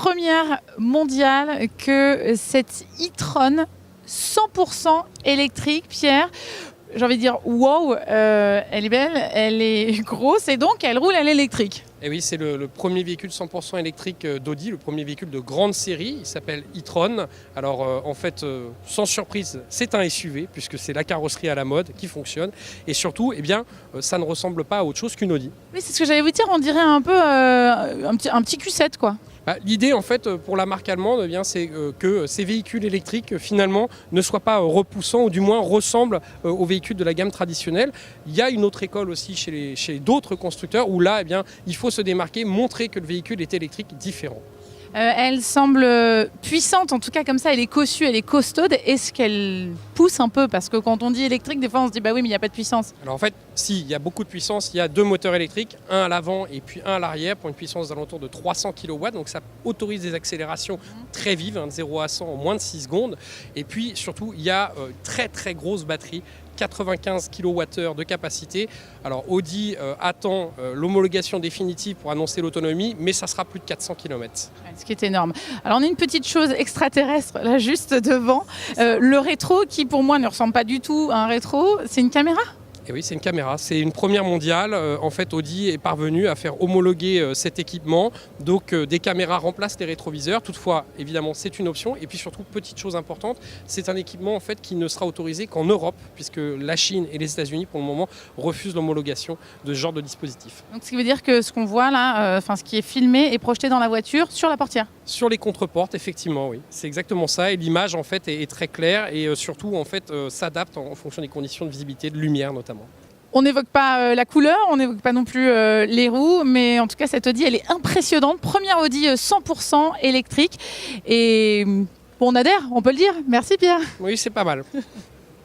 première mondiale que cette e-tron 100% électrique, Pierre. J'ai envie de dire, wow, elle est belle, elle est grosse et donc elle roule à l'électrique. Et oui, c'est le premier véhicule 100% électrique d'Audi, le premier véhicule de grande série. Il s'appelle e-tron. Alors en fait, sans surprise, c'est un SUV puisque c'est la carrosserie à la mode qui fonctionne. Et surtout, ça ne ressemble pas à autre chose qu'une Audi. Oui, c'est ce que j'allais vous dire, on dirait un peu un petit Q7 quoi. L'idée en fait pour la marque allemande, c'est que ces véhicules électriques finalement ne soient pas repoussants ou du moins ressemblent aux véhicules de la gamme traditionnelle. Il y a une autre école aussi chez d'autres constructeurs où là il faut se démarquer, montrer que le véhicule est électrique différent. Elle semble puissante, en tout cas comme ça, elle est cossue, elle est costaude. Est-ce qu'elle pousse un peu? Parce que quand on dit électrique, des fois on se dit bah oui mais il n'y a pas de puissance. Alors en fait, si, il y a beaucoup de puissance. Il y a 2 moteurs électriques, un à l'avant et puis un à l'arrière pour une puissance d'alentour de 300 kW. Donc ça autorise des accélérations très vives, de 0 à 100 en moins de 6 secondes. Et puis surtout, il y a très très grosse batterie. 95 kWh de capacité. Alors Audi attend l'homologation définitive pour annoncer l'autonomie, mais ça sera plus de 400 km. Ce qui est énorme. Alors on a une petite chose extraterrestre là juste devant, le rétro qui pour moi ne ressemble pas du tout à un rétro, c'est une caméra ? Et oui, c'est une caméra. C'est une première mondiale. En fait, Audi est parvenu à faire homologuer cet équipement. Donc, des caméras remplacent les rétroviseurs. Toutefois, évidemment, c'est une option. Et puis surtout, petite chose importante, c'est un équipement en fait qui ne sera autorisé qu'en Europe, puisque la Chine et les États-Unis, pour le moment, refusent l'homologation de ce genre de dispositif. Donc, ce qui veut dire que ce qu'on voit là, ce qui est filmé est projeté dans la voiture sur la portière. Sur les contreportes, effectivement, oui. C'est exactement ça. Et l'image, en fait, est très claire et surtout, en fait, s'adapte en fonction des conditions de visibilité, de lumière notamment. On n'évoque pas la couleur, on n'évoque pas non plus les roues, mais en tout cas, cette Audi, elle est impressionnante. Première Audi 100% électrique. Et on adhère, on peut le dire. Merci Pierre. Oui, c'est pas mal.